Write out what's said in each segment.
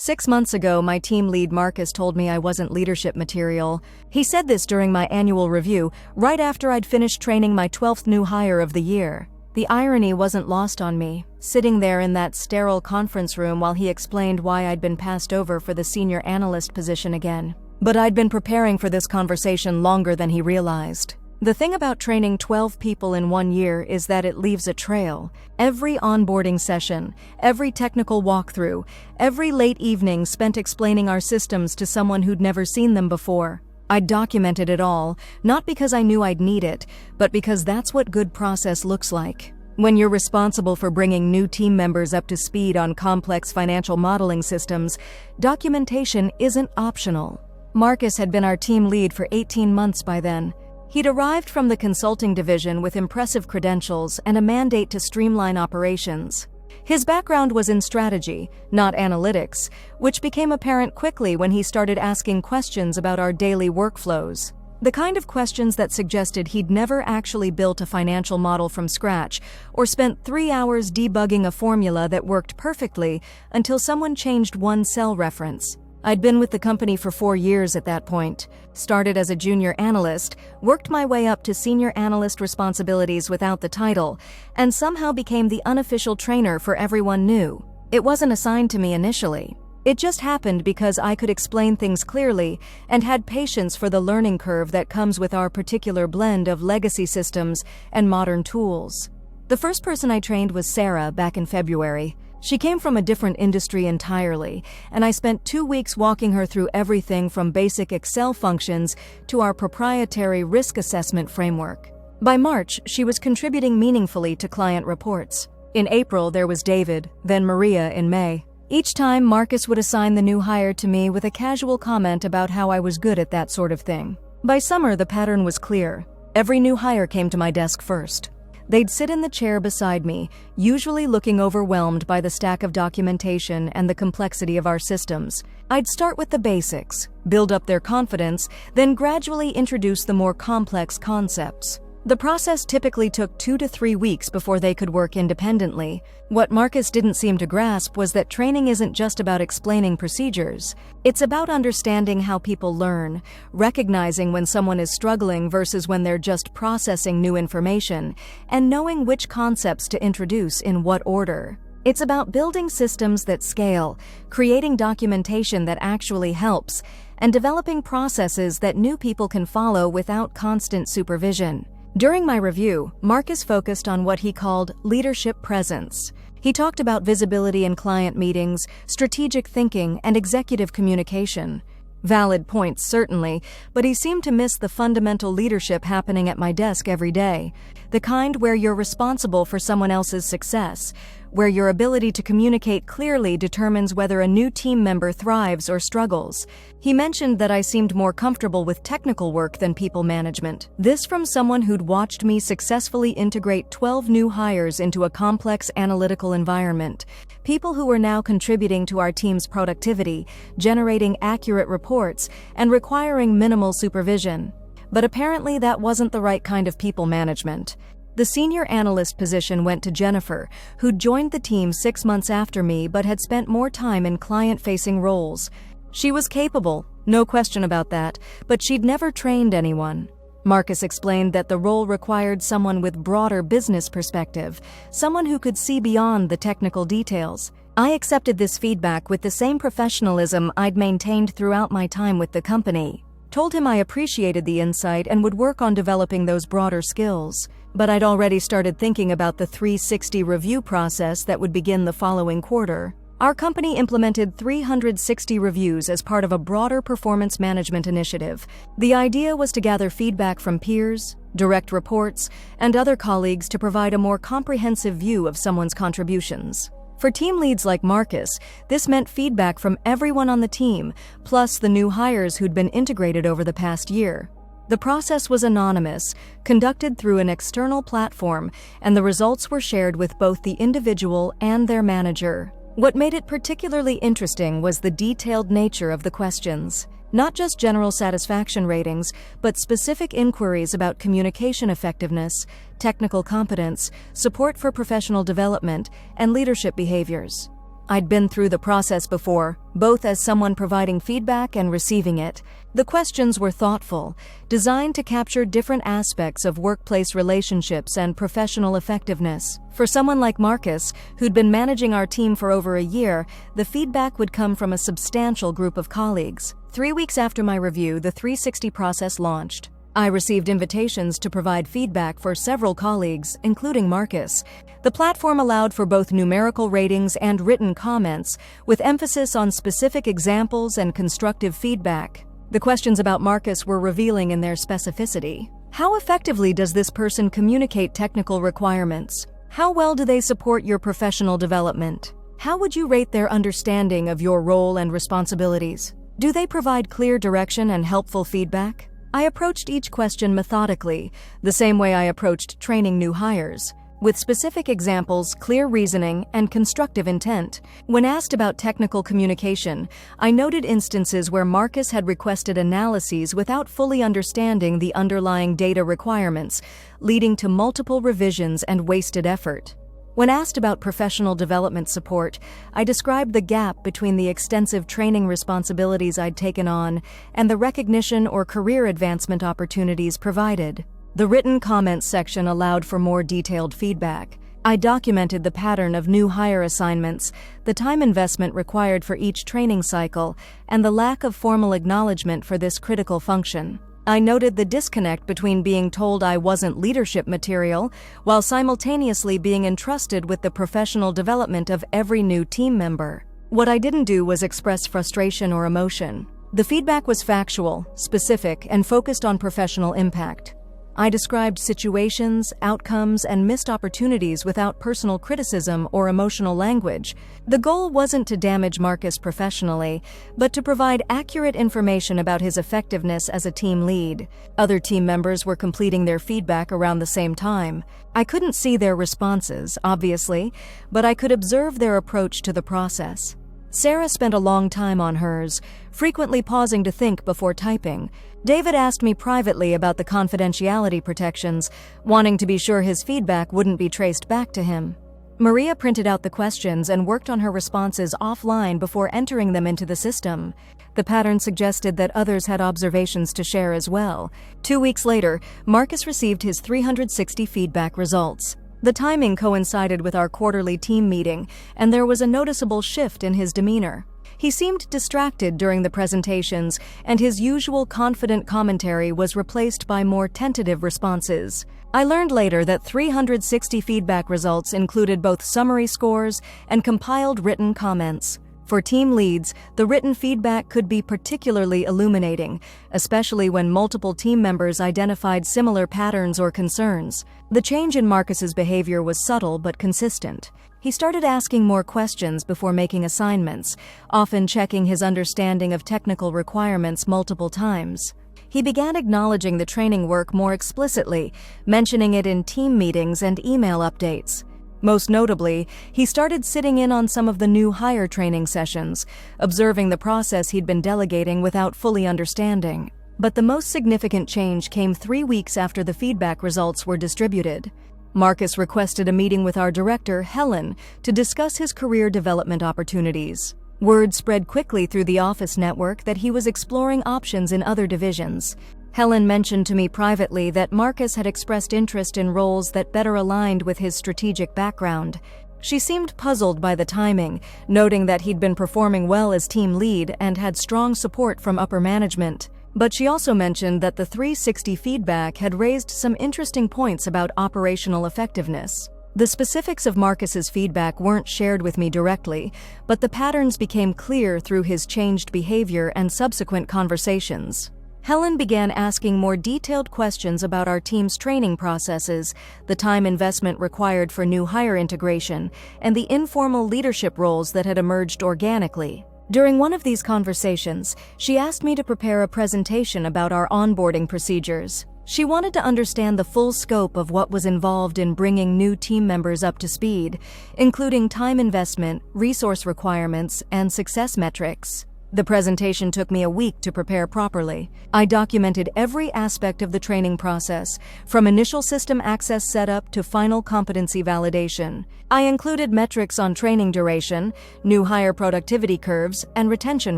6 months ago, my team lead Marcus told me I wasn't leadership material. He said this during my annual review, right after I'd finished training my 12th new hire of the year. The irony wasn't lost on me, sitting there in that sterile conference room while he explained why I'd been passed over for the senior analyst position again. But I'd been preparing for this conversation longer than he realized. The thing about training 12 people in 1 year is that it leaves a trail. Every onboarding session, every technical walkthrough, every late evening spent explaining our systems to someone who'd never seen them before. I'd documented it all, not because I knew I'd need it, but because that's what good process looks like. When you're responsible for bringing new team members up to speed on complex financial modeling systems, documentation isn't optional. Marcus had been our team lead for 18 months by then. He'd arrived from the consulting division with impressive credentials and a mandate to streamline operations. His background was in strategy, not analytics, which became apparent quickly when he started asking questions about our daily workflows. The kind of questions that suggested he'd never actually built a financial model from scratch or spent 3 hours debugging a formula that worked perfectly until someone changed one cell reference. I'd been with the company for 4 years at that point, started as a junior analyst, worked my way up to senior analyst responsibilities without the title, and somehow became the unofficial trainer for everyone new. It wasn't assigned to me initially. It just happened because I could explain things clearly and had patience for the learning curve that comes with our particular blend of legacy systems and modern tools. The first person I trained was Sarah back in February. She came from a different industry entirely, and I spent 2 weeks walking her through everything from basic Excel functions to our proprietary risk assessment framework. By March, she was contributing meaningfully to client reports. In April, there was David, then Maria in May. Each time, Marcus would assign the new hire to me with a casual comment about how I was good at that sort of thing. By summer, the pattern was clear. Every new hire came to my desk first. They'd sit in the chair beside me, usually looking overwhelmed by the stack of documentation and the complexity of our systems. I'd start with the basics, build up their confidence, then gradually introduce the more complex concepts. The process typically took 2 to 3 weeks before they could work independently. What Marcus didn't seem to grasp was that training isn't just about explaining procedures. It's about understanding how people learn, recognizing when someone is struggling versus when they're just processing new information, and knowing which concepts to introduce in what order. It's about building systems that scale, creating documentation that actually helps, and developing processes that new people can follow without constant supervision. During my review, Marcus focused on what he called leadership presence. He talked about visibility in client meetings, strategic thinking, and executive communication. Valid points, certainly, but he seemed to miss the fundamental leadership happening at my desk every day. The kind where you're responsible for someone else's success, where your ability to communicate clearly determines whether a new team member thrives or struggles. He mentioned that I seemed more comfortable with technical work than people management. This from someone who'd watched me successfully integrate 12 new hires into a complex analytical environment. People who were now contributing to our team's productivity, generating accurate reports, and requiring minimal supervision. But apparently that wasn't the right kind of people management. The senior analyst position went to Jennifer, who'd joined the team 6 months after me but had spent more time in client-facing roles. She was capable, no question about that, but she'd never trained anyone. Marcus explained that the role required someone with broader business perspective, someone who could see beyond the technical details. I accepted this feedback with the same professionalism I'd maintained throughout my time with the company. Told him I appreciated the insight and would work on developing those broader skills. But I'd already started thinking about the 360 review process that would begin the following quarter. Our company implemented 360 reviews as part of a broader performance management initiative. The idea was to gather feedback from peers, direct reports, and other colleagues to provide a more comprehensive view of someone's contributions. For team leads like Marcus, this meant feedback from everyone on the team, plus the new hires who'd been integrated over the past year. The process was anonymous, conducted through an external platform, and the results were shared with both the individual and their manager. What made it particularly interesting was the detailed nature of the questions. Not just general satisfaction ratings, but specific inquiries about communication effectiveness, technical competence, support for professional development, and leadership behaviors. I'd been through the process before, both as someone providing feedback and receiving it. The questions were thoughtful, designed to capture different aspects of workplace relationships and professional effectiveness. For someone like Marcus, who'd been managing our team for over a year, the feedback would come from a substantial group of colleagues. 3 weeks after my review, the 360 process launched. I received invitations to provide feedback for several colleagues, including Marcus. The platform allowed for both numerical ratings and written comments, with emphasis on specific examples and constructive feedback. The questions about Marcus were revealing in their specificity. How effectively does this person communicate technical requirements? How well do they support your professional development? How would you rate their understanding of your role and responsibilities? Do they provide clear direction and helpful feedback? I approached each question methodically, the same way I approached training new hires, with specific examples, clear reasoning, and constructive intent. When asked about technical communication, I noted instances where Marcus had requested analyses without fully understanding the underlying data requirements, leading to multiple revisions and wasted effort. When asked about professional development support, I described the gap between the extensive training responsibilities I'd taken on and the recognition or career advancement opportunities provided. The written comments section allowed for more detailed feedback. I documented the pattern of new hire assignments, the time investment required for each training cycle, and the lack of formal acknowledgement for this critical function. I noted the disconnect between being told I wasn't leadership material while simultaneously being entrusted with the professional development of every new team member. What I didn't do was express frustration or emotion. The feedback was factual, specific, and focused on professional impact. I described situations, outcomes, and missed opportunities without personal criticism or emotional language. The goal wasn't to damage Marcus professionally, but to provide accurate information about his effectiveness as a team lead. Other team members were completing their feedback around the same time. I couldn't see their responses, obviously, but I could observe their approach to the process. Sarah spent a long time on hers, frequently pausing to think before typing. David asked me privately about the confidentiality protections, wanting to be sure his feedback wouldn't be traced back to him. Maria printed out the questions and worked on her responses offline before entering them into the system. The pattern suggested that others had observations to share as well. 2 weeks later, Marcus received his 360 feedback results. The timing coincided with our quarterly team meeting, and there was a noticeable shift in his demeanor. He seemed distracted during the presentations, and his usual confident commentary was replaced by more tentative responses. I learned later that 360 feedback results included both summary scores and compiled written comments. For team leads, the written feedback could be particularly illuminating, especially when multiple team members identified similar patterns or concerns. The change in Marcus's behavior was subtle but consistent. He started asking more questions before making assignments, often checking his understanding of technical requirements multiple times. He began acknowledging the training work more explicitly, mentioning it in team meetings and email updates. Most notably, he started sitting in on some of the new hire training sessions, observing the process he'd been delegating without fully understanding. But the most significant change came 3 weeks after the feedback results were distributed. Marcus requested a meeting with our director, Helen, to discuss his career development opportunities. Word spread quickly through the office network that he was exploring options in other divisions. Helen mentioned to me privately that Marcus had expressed interest in roles that better aligned with his strategic background. She seemed puzzled by the timing, noting that he'd been performing well as team lead and had strong support from upper management. But she also mentioned that the 360 feedback had raised some interesting points about operational effectiveness. The specifics of Marcus's feedback weren't shared with me directly, but the patterns became clear through his changed behavior and subsequent conversations. Helen began asking more detailed questions about our team's training processes, the time investment required for new hire integration, and the informal leadership roles that had emerged organically. During one of these conversations, she asked me to prepare a presentation about our onboarding procedures. She wanted to understand the full scope of what was involved in bringing new team members up to speed, including time investment, resource requirements, and success metrics. The presentation took me a week to prepare properly. I documented every aspect of the training process, from initial system access setup to final competency validation. I included metrics on training duration, new hire productivity curves, and retention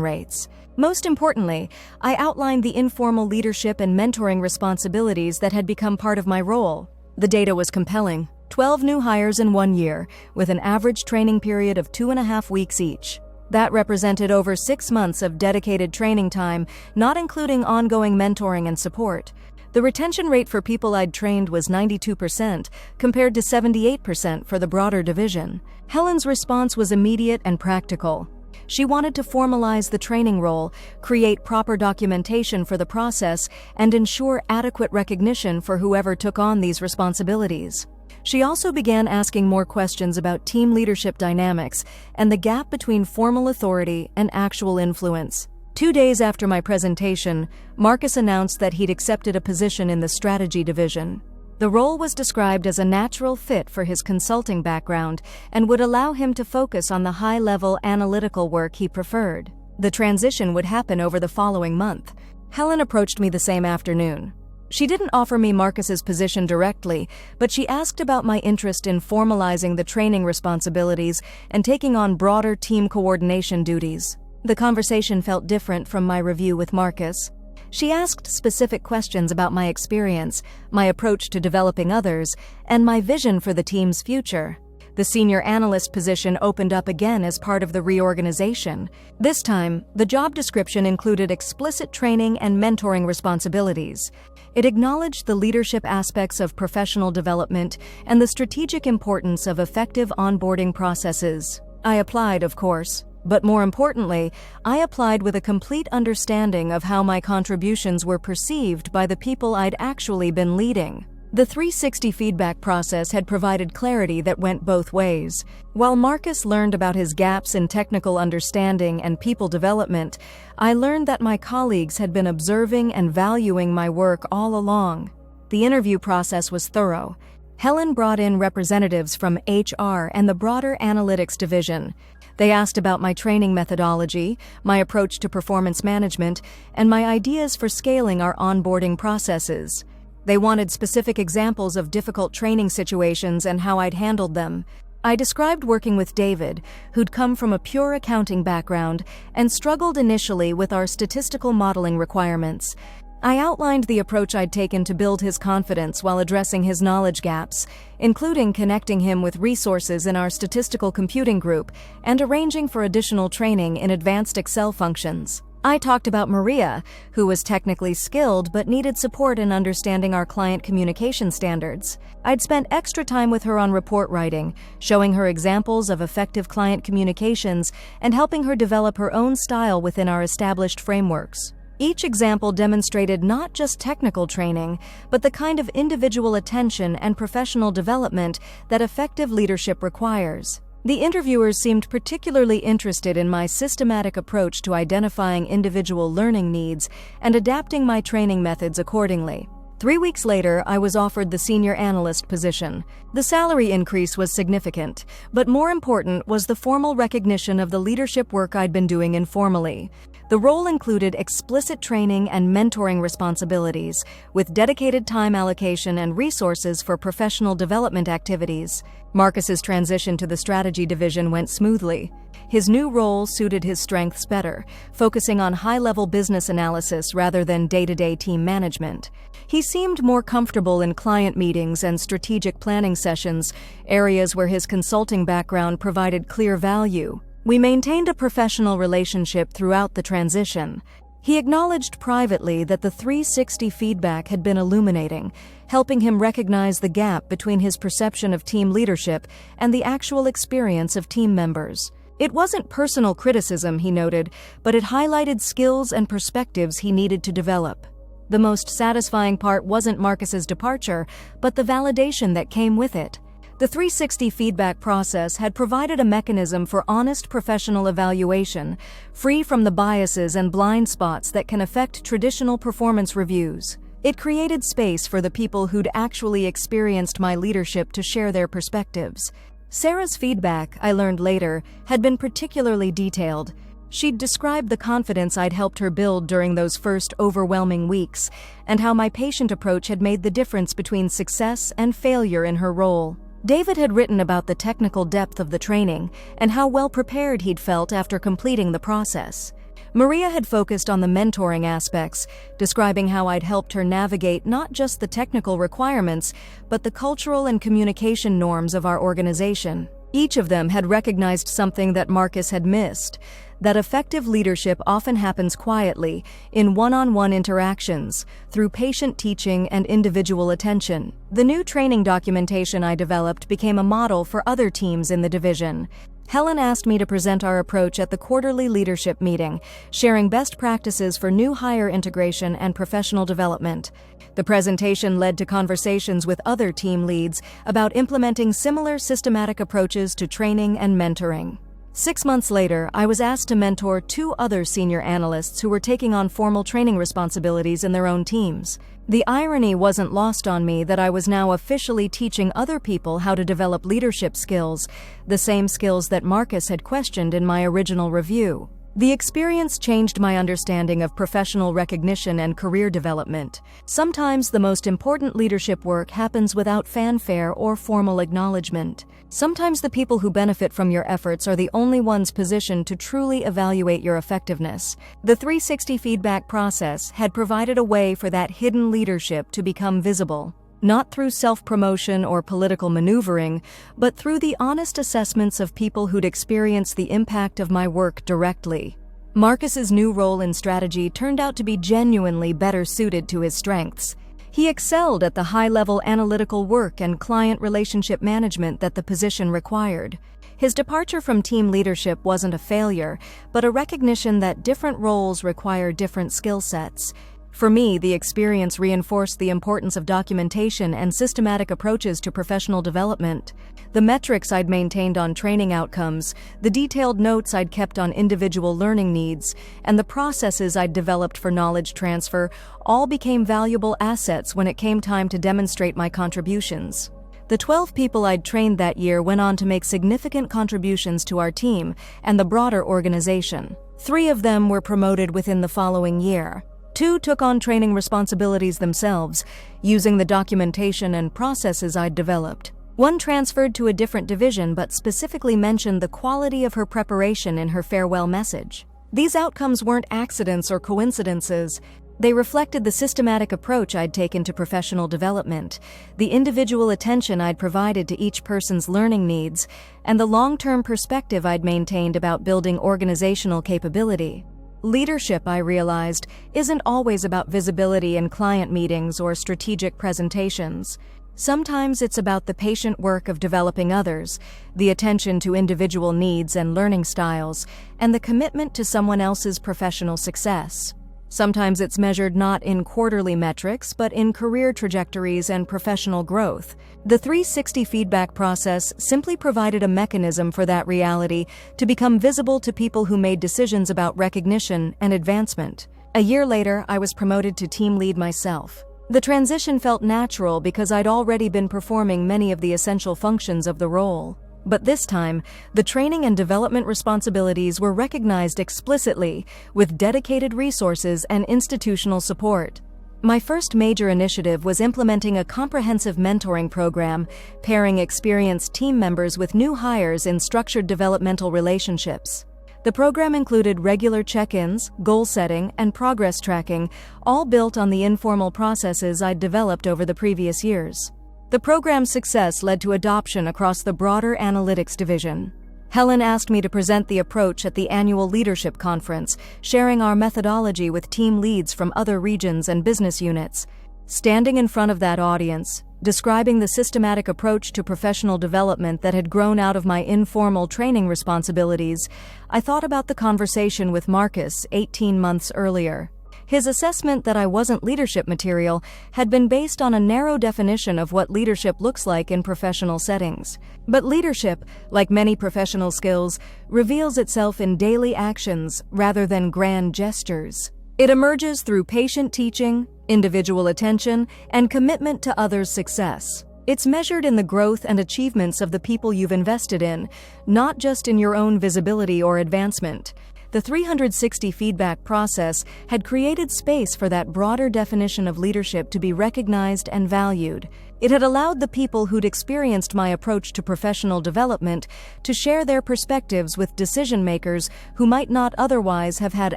rates. Most importantly, I outlined the informal leadership and mentoring responsibilities that had become part of my role. The data was compelling: 12 new hires in 1 year, with an average training period of 2.5 weeks each. That represented over 6 months of dedicated training time, not including ongoing mentoring and support. The retention rate for people I'd trained was 92%, compared to 78% for the broader division. Helen's response was immediate and practical. She wanted to formalize the training role, create proper documentation for the process, and ensure adequate recognition for whoever took on these responsibilities. She also began asking more questions about team leadership dynamics and the gap between formal authority and actual influence. 2 days after my presentation, Marcus announced that he'd accepted a position in the strategy division. The role was described as a natural fit for his consulting background and would allow him to focus on the high-level analytical work he preferred. The transition would happen over the following month. Helen approached me the same afternoon. She didn't offer me Marcus's position directly, but she asked about my interest in formalizing the training responsibilities and taking on broader team coordination duties. The conversation felt different from my review with Marcus. She asked specific questions about my experience, my approach to developing others, and my vision for the team's future. The senior analyst position opened up again as part of the reorganization. This time, the job description included explicit training and mentoring responsibilities. It acknowledged the leadership aspects of professional development and the strategic importance of effective onboarding processes. I applied, of course, but more importantly, I applied with a complete understanding of how my contributions were perceived by the people I'd actually been leading. The 360 feedback process had provided clarity that went both ways. While Marcus learned about his gaps in technical understanding and people development, I learned that my colleagues had been observing and valuing my work all along. The interview process was thorough. Helen brought in representatives from HR and the broader analytics division. They asked about my training methodology, my approach to performance management, and my ideas for scaling our onboarding processes. They wanted specific examples of difficult training situations and how I'd handled them. I described working with David, who'd come from a pure accounting background and struggled initially with our statistical modeling requirements. I outlined the approach I'd taken to build his confidence while addressing his knowledge gaps, including connecting him with resources in our statistical computing group and arranging for additional training in advanced Excel functions. I talked about Maria, who was technically skilled but needed support in understanding our client communication standards. I'd spent extra time with her on report writing, showing her examples of effective client communications and helping her develop her own style within our established frameworks. Each example demonstrated not just technical training, but the kind of individual attention and professional development that effective leadership requires. The interviewers seemed particularly interested in my systematic approach to identifying individual learning needs and adapting my training methods accordingly. 3 weeks later, I was offered the senior analyst position. The salary increase was significant, but more important was the formal recognition of the leadership work I'd been doing informally. The role included explicit training and mentoring responsibilities, with dedicated time allocation and resources for professional development activities. Marcus's transition to the strategy division went smoothly. His new role suited his strengths better, focusing on high-level business analysis rather than day-to-day team management. He seemed more comfortable in client meetings and strategic planning sessions, areas where his consulting background provided clear value. We maintained a professional relationship throughout the transition. He acknowledged privately that the 360 feedback had been illuminating, helping him recognize the gap between his perception of team leadership and the actual experience of team members. It wasn't personal criticism, he noted, but it highlighted skills and perspectives he needed to develop. The most satisfying part wasn't Marcus's departure, but the validation that came with it. The 360 feedback process had provided a mechanism for honest professional evaluation, free from the biases and blind spots that can affect traditional performance reviews. It created space for the people who'd actually experienced my leadership to share their perspectives. Sarah's feedback, I learned later, had been particularly detailed. She'd described the confidence I'd helped her build during those first overwhelming weeks, and how my patient approach had made the difference between success and failure in her role. David had written about the technical depth of the training and how well prepared he'd felt after completing the process. Maria had focused on the mentoring aspects, describing how I'd helped her navigate not just the technical requirements, but the cultural and communication norms of our organization. Each of them had recognized something that Marcus had missed: that effective leadership often happens quietly, in one-on-one interactions, through patient teaching and individual attention. The new training documentation I developed became a model for other teams in the division. Helen asked me to present our approach at the quarterly leadership meeting, sharing best practices for new hire integration and professional development. The presentation led to conversations with other team leads about implementing similar systematic approaches to training and mentoring. 6 months later, I was asked to mentor 2 other senior analysts who were taking on formal training responsibilities in their own teams. The irony wasn't lost on me that I was now officially teaching other people how to develop leadership skills, the same skills that Marcus had questioned in my original review. The experience changed my understanding of professional recognition and career development. Sometimes the most important leadership work happens without fanfare or formal acknowledgement. Sometimes the people who benefit from your efforts are the only ones positioned to truly evaluate your effectiveness. The 360 feedback process had provided a way for that hidden leadership to become visible. Not through self-promotion or political maneuvering, but through the honest assessments of people who'd experienced the impact of my work directly. Marcus's new role in strategy turned out to be genuinely better suited to his strengths. He excelled at the high-level analytical work and client relationship management that the position required. His departure from team leadership wasn't a failure, but a recognition that different roles require different skill sets. For me, the experience reinforced the importance of documentation and systematic approaches to professional development. The metrics I'd maintained on training outcomes, the detailed notes I'd kept on individual learning needs, and the processes I'd developed for knowledge transfer all became valuable assets when it came time to demonstrate my contributions. The 12 people I'd trained that year went on to make significant contributions to our team and the broader organization. 3 of them were promoted within the following year. 2 took on training responsibilities themselves, using the documentation and processes I'd developed. 1 transferred to a different division but specifically mentioned the quality of her preparation in her farewell message. These outcomes weren't accidents or coincidences. They reflected the systematic approach I'd taken to professional development, the individual attention I'd provided to each person's learning needs, and the long-term perspective I'd maintained about building organizational capability. Leadership, I realized, isn't always about visibility in client meetings or strategic presentations. Sometimes it's about the patient work of developing others, the attention to individual needs and learning styles, and the commitment to someone else's professional success. Sometimes it's measured not in quarterly metrics, but in career trajectories and professional growth. The 360 feedback process simply provided a mechanism for that reality to become visible to people who made decisions about recognition and advancement. A year later, I was promoted to team lead myself. The transition felt natural because I'd already been performing many of the essential functions of the role. But this time, the training and development responsibilities were recognized explicitly, with dedicated resources and institutional support. My first major initiative was implementing a comprehensive mentoring program, pairing experienced team members with new hires in structured developmental relationships. The program included regular check-ins, goal setting, and progress tracking, all built on the informal processes I'd developed over the previous years. The program's success led to adoption across the broader analytics division. Helen asked me to present the approach at the annual leadership conference, sharing our methodology with team leads from other regions and business units. Standing in front of that audience, describing the systematic approach to professional development that had grown out of my informal training responsibilities, I thought about the conversation with Marcus 18 months earlier. His assessment that I wasn't leadership material had been based on a narrow definition of what leadership looks like in professional settings. But leadership, like many professional skills, reveals itself in daily actions rather than grand gestures. It emerges through patient teaching, individual attention, and commitment to others' success. It's measured in the growth and achievements of the people you've invested in, not just in your own visibility or advancement. The 360 feedback process had created space for that broader definition of leadership to be recognized and valued. It had allowed the people who'd experienced my approach to professional development to share their perspectives with decision-makers who might not otherwise have had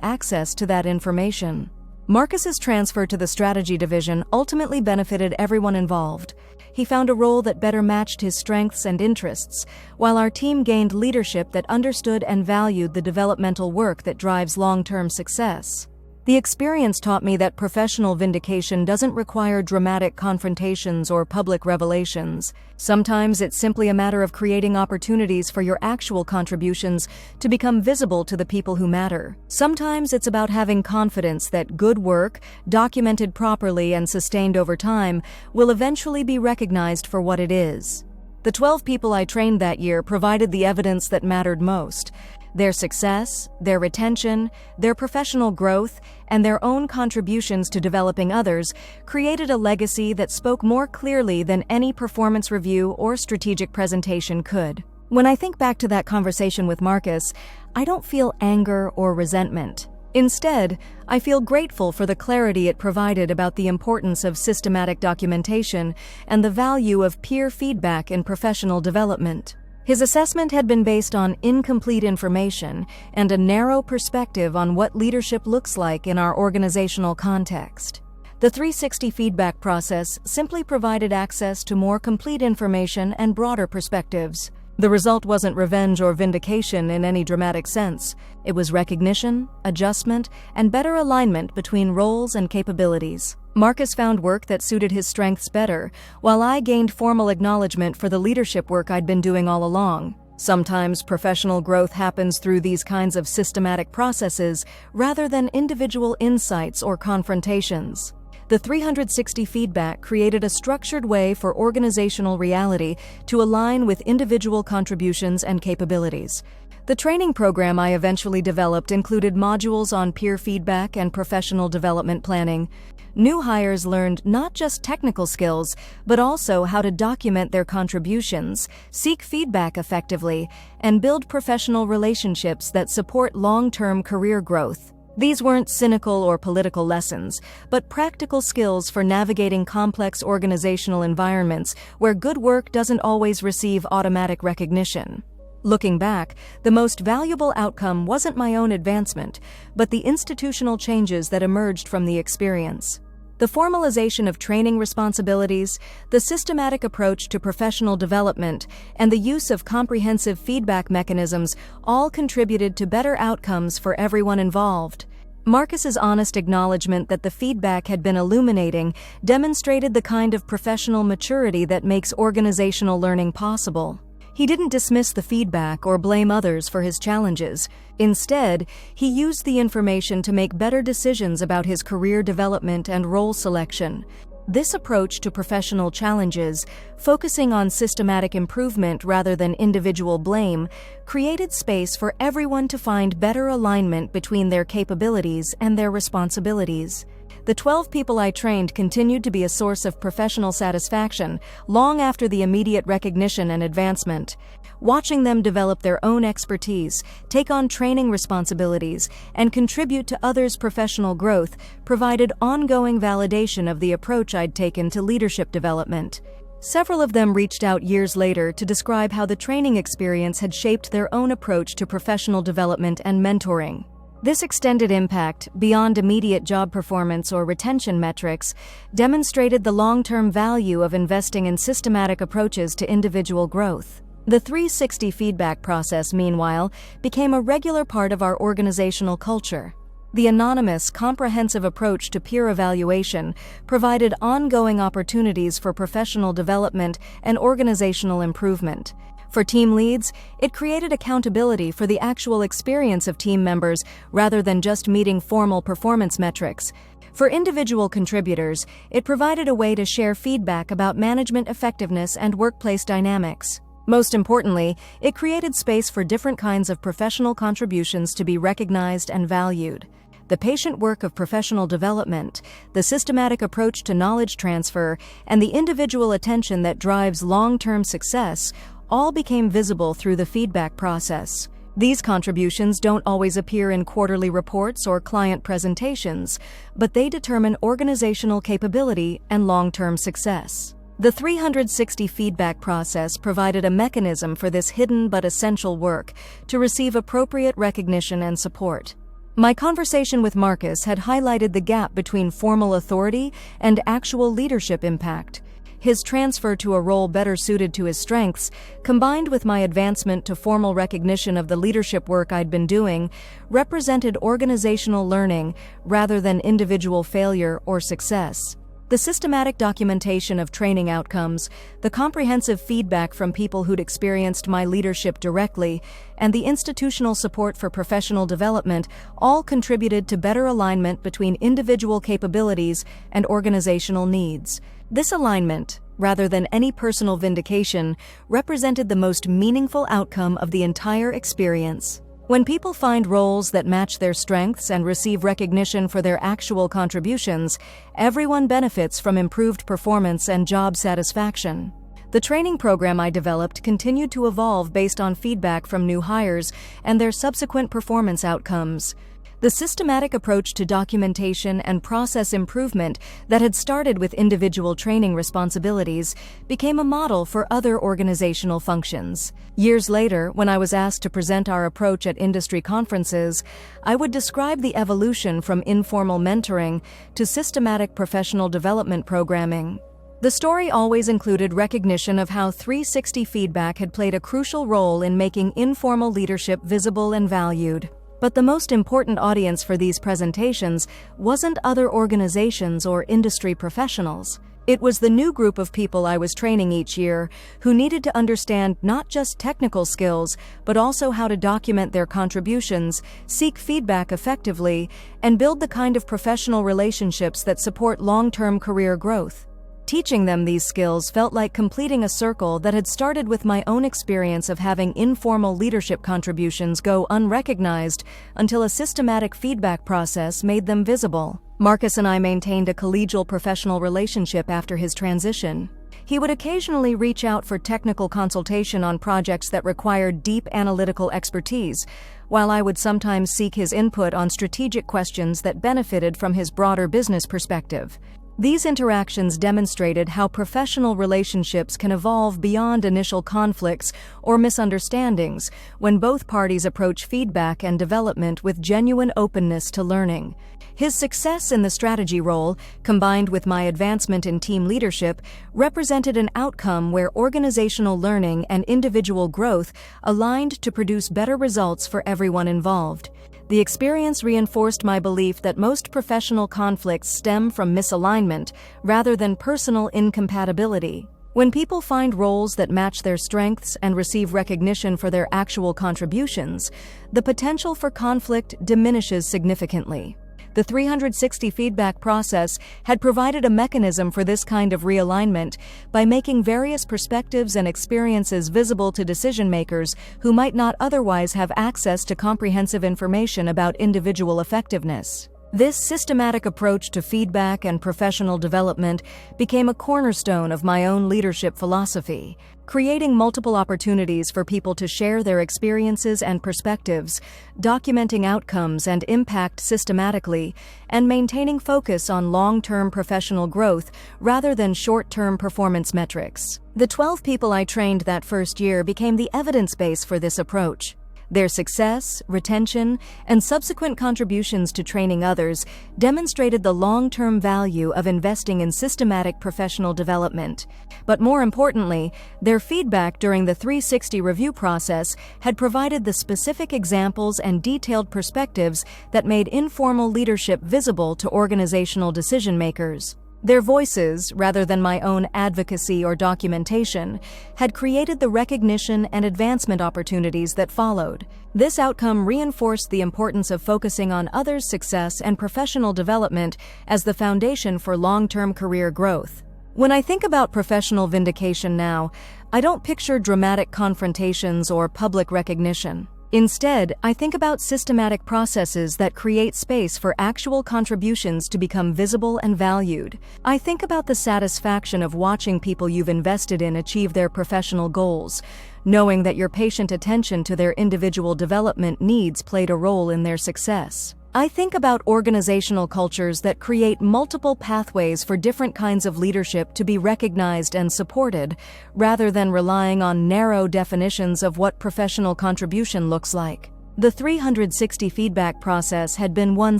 access to that information. Marcus's transfer to the strategy division ultimately benefited everyone involved. He found a role that better matched his strengths and interests, while our team gained leadership that understood and valued the developmental work that drives long-term success. The experience taught me that professional vindication doesn't require dramatic confrontations or public revelations. Sometimes it's simply a matter of creating opportunities for your actual contributions to become visible to the people who matter. Sometimes it's about having confidence that good work, documented properly and sustained over time, will eventually be recognized for what it is. The 12 people I trained that year provided the evidence that mattered most. Their success, their retention, their professional growth, and their own contributions to developing others created a legacy that spoke more clearly than any performance review or strategic presentation could. When I think back to that conversation with Marcus, I don't feel anger or resentment. Instead, I feel grateful for the clarity it provided about the importance of systematic documentation and the value of peer feedback in professional development. His assessment had been based on incomplete information and a narrow perspective on what leadership looks like in our organizational context. The 360 feedback process simply provided access to more complete information and broader perspectives. The result wasn't revenge or vindication in any dramatic sense. It was recognition, adjustment, and better alignment between roles and capabilities. Marcus found work that suited his strengths better, while I gained formal acknowledgement for the leadership work I'd been doing all along. Sometimes professional growth happens through these kinds of systematic processes rather than individual insights or confrontations. The 360 feedback created a structured way for organizational reality to align with individual contributions and capabilities. The training program I eventually developed included modules on peer feedback and professional development planning. New hires learned not just technical skills, but also how to document their contributions, seek feedback effectively, and build professional relationships that support long-term career growth. These weren't cynical or political lessons, but practical skills for navigating complex organizational environments where good work doesn't always receive automatic recognition. Looking back, the most valuable outcome wasn't my own advancement, but the institutional changes that emerged from the experience. The formalization of training responsibilities, the systematic approach to professional development, and the use of comprehensive feedback mechanisms all contributed to better outcomes for everyone involved. Marcus's honest acknowledgement that the feedback had been illuminating demonstrated the kind of professional maturity that makes organizational learning possible. He didn't dismiss the feedback or blame others for his challenges. Instead, he used the information to make better decisions about his career development and role selection. This approach to professional challenges, focusing on systematic improvement rather than individual blame, created space for everyone to find better alignment between their capabilities and their responsibilities. The 12 people I trained continued to be a source of professional satisfaction long after the immediate recognition and advancement. Watching them develop their own expertise, take on training responsibilities, and contribute to others' professional growth provided ongoing validation of the approach I'd taken to leadership development. Several of them reached out years later to describe how the training experience had shaped their own approach to professional development and mentoring. This extended impact, beyond immediate job performance or retention metrics, demonstrated the long-term value of investing in systematic approaches to individual growth. The 360 feedback process, meanwhile, became a regular part of our organizational culture. The anonymous, comprehensive approach to peer evaluation provided ongoing opportunities for professional development and organizational improvement. For team leads, it created accountability for the actual experience of team members rather than just meeting formal performance metrics. For individual contributors, it provided a way to share feedback about management effectiveness and workplace dynamics. Most importantly, it created space for different kinds of professional contributions to be recognized and valued. The patient work of professional development, the systematic approach to knowledge transfer, and the individual attention that drives long-term success all became visible through the feedback process. These contributions don't always appear in quarterly reports or client presentations, but they determine organizational capability and long-term success. The 360 feedback process provided a mechanism for this hidden but essential work to receive appropriate recognition and support. My conversation with Marcus had highlighted the gap between formal authority and actual leadership impact. His transfer to a role better suited to his strengths, combined with my advancement to formal recognition of the leadership work I'd been doing, represented organizational learning rather than individual failure or success. The systematic documentation of training outcomes, the comprehensive feedback from people who'd experienced my leadership directly, and the institutional support for professional development all contributed to better alignment between individual capabilities and organizational needs. This alignment, rather than any personal vindication, represented the most meaningful outcome of the entire experience. When people find roles that match their strengths and receive recognition for their actual contributions, everyone benefits from improved performance and job satisfaction. The training program I developed continued to evolve based on feedback from new hires and their subsequent performance outcomes. The systematic approach to documentation and process improvement that had started with individual training responsibilities became a model for other organizational functions. Years later, when I was asked to present our approach at industry conferences, I would describe the evolution from informal mentoring to systematic professional development programming. The story always included recognition of how 360 feedback had played a crucial role in making informal leadership visible and valued. But the most important audience for these presentations wasn't other organizations or industry professionals. It was the new group of people I was training each year who needed to understand not just technical skills, but also how to document their contributions, seek feedback effectively, and build the kind of professional relationships that support long-term career growth. Teaching them these skills felt like completing a circle that had started with my own experience of having informal leadership contributions go unrecognized until a systematic feedback process made them visible. Marcus and I maintained a collegial professional relationship after his transition. He would occasionally reach out for technical consultation on projects that required deep analytical expertise, while I would sometimes seek his input on strategic questions that benefited from his broader business perspective. These interactions demonstrated how professional relationships can evolve beyond initial conflicts or misunderstandings when both parties approach feedback and development with genuine openness to learning. His success in the strategy role, combined with my advancement in team leadership, represented an outcome where organizational learning and individual growth aligned to produce better results for everyone involved. The experience reinforced my belief that most professional conflicts stem from misalignment rather than personal incompatibility. When people find roles that match their strengths and receive recognition for their actual contributions, the potential for conflict diminishes significantly. The 360 feedback process had provided a mechanism for this kind of realignment by making various perspectives and experiences visible to decision-makers who might not otherwise have access to comprehensive information about individual effectiveness. This systematic approach to feedback and professional development became a cornerstone of my own leadership philosophy, creating multiple opportunities for people to share their experiences and perspectives, documenting outcomes and impact systematically, and maintaining focus on long-term professional growth rather than short-term performance metrics. The 12 people I trained that first year became the evidence base for this approach. Their success, retention, and subsequent contributions to training others demonstrated the long-term value of investing in systematic professional development. But more importantly, their feedback during the 360 review process had provided the specific examples and detailed perspectives that made informal leadership visible to organizational decision-makers. Their voices, rather than my own advocacy or documentation, had created the recognition and advancement opportunities that followed. This outcome reinforced the importance of focusing on others' success and professional development as the foundation for long-term career growth. When I think about professional vindication now, I don't picture dramatic confrontations or public recognition. Instead, I think about systematic processes that create space for actual contributions to become visible and valued. I think about the satisfaction of watching people you've invested in achieve their professional goals, knowing that your patient attention to their individual development needs played a role in their success. I think about organizational cultures that create multiple pathways for different kinds of leadership to be recognized and supported, rather than relying on narrow definitions of what professional contribution looks like. The 360 feedback process had been one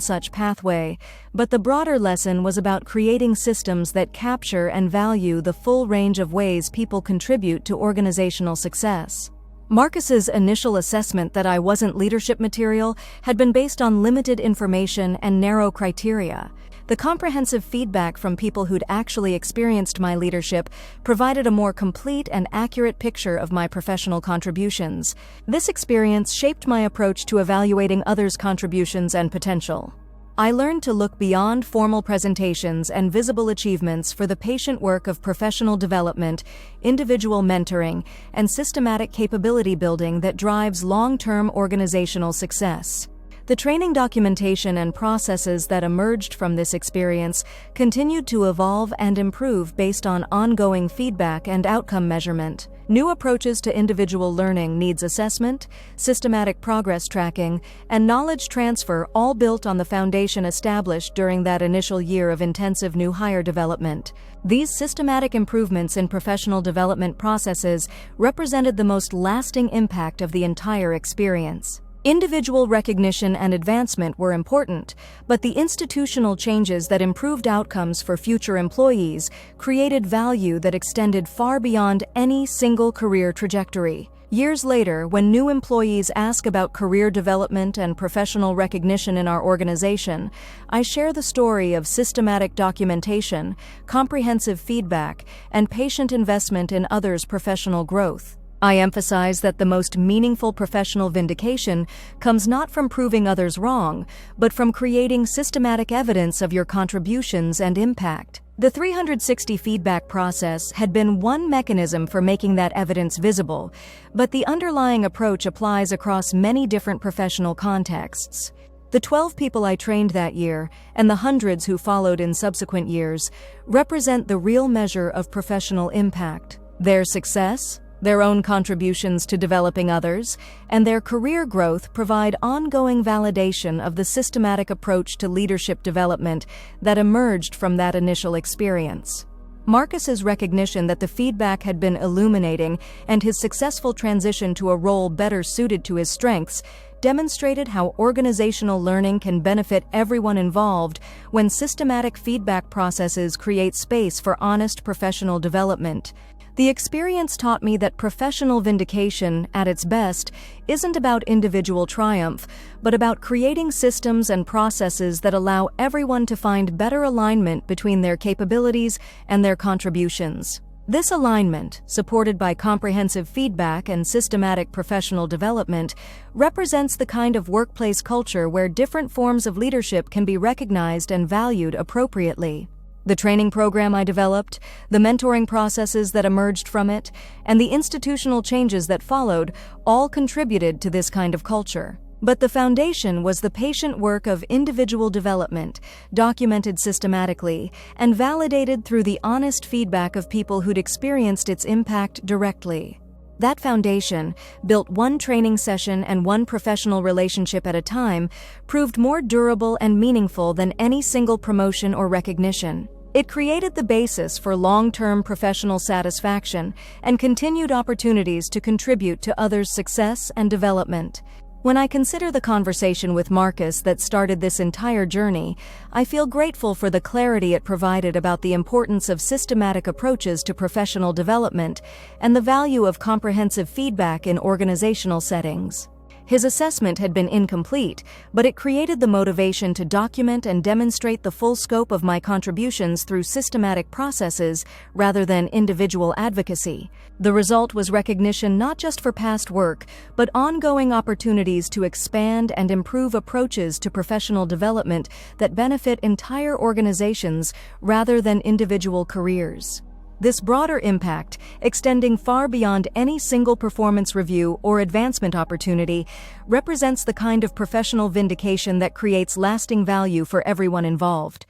such pathway, but the broader lesson was about creating systems that capture and value the full range of ways people contribute to organizational success. Marcus's initial assessment that I wasn't leadership material had been based on limited information and narrow criteria. The comprehensive feedback from people who'd actually experienced my leadership provided a more complete and accurate picture of my professional contributions. This experience shaped my approach to evaluating others' contributions and potential. I learned to look beyond formal presentations and visible achievements for the patient work of professional development, individual mentoring, and systematic capability building that drives long-term organizational success. The training documentation and processes that emerged from this experience continued to evolve and improve based on ongoing feedback and outcome measurement. New approaches to individual learning needs assessment, systematic progress tracking, and knowledge transfer, all built on the foundation established during that initial year of intensive new hire development. These systematic improvements in professional development processes represented the most lasting impact of the entire experience. Individual recognition and advancement were important, but the institutional changes that improved outcomes for future employees created value that extended far beyond any single career trajectory. Years later, when new employees ask about career development and professional recognition in our organization, I share the story of systematic documentation, comprehensive feedback, and patient investment in others' professional growth. I emphasize that the most meaningful professional vindication comes not from proving others wrong, but from creating systematic evidence of your contributions and impact. The 360 feedback process had been one mechanism for making that evidence visible, but the underlying approach applies across many different professional contexts. The 12 people I trained that year, and the hundreds who followed in subsequent years, represent the real measure of professional impact. Their success, their own contributions to developing others, and their career growth provide ongoing validation of the systematic approach to leadership development that emerged from that initial experience. Marcus's recognition that the feedback had been illuminating and his successful transition to a role better suited to his strengths demonstrated how organizational learning can benefit everyone involved when systematic feedback processes create space for honest professional development. The experience taught me that professional vindication, at its best, isn't about individual triumph, but about creating systems and processes that allow everyone to find better alignment between their capabilities and their contributions. This alignment, supported by comprehensive feedback and systematic professional development, represents the kind of workplace culture where different forms of leadership can be recognized and valued appropriately. The training program I developed, the mentoring processes that emerged from it, and the institutional changes that followed all contributed to this kind of culture. But the foundation was the patient work of individual development, documented systematically, and validated through the honest feedback of people who'd experienced its impact directly. That foundation, built one training session and one professional relationship at a time, proved more durable and meaningful than any single promotion or recognition. It created the basis for long-term professional satisfaction and continued opportunities to contribute to others' success and development. When I consider the conversation with Marcus that started this entire journey, I feel grateful for the clarity it provided about the importance of systematic approaches to professional development and the value of comprehensive feedback in organizational settings. His assessment had been incomplete, but it created the motivation to document and demonstrate the full scope of my contributions through systematic processes rather than individual advocacy. The result was recognition not just for past work, but ongoing opportunities to expand and improve approaches to professional development that benefit entire organizations rather than individual careers. This broader impact, extending far beyond any single performance review or advancement opportunity, represents the kind of professional vindication that creates lasting value for everyone involved.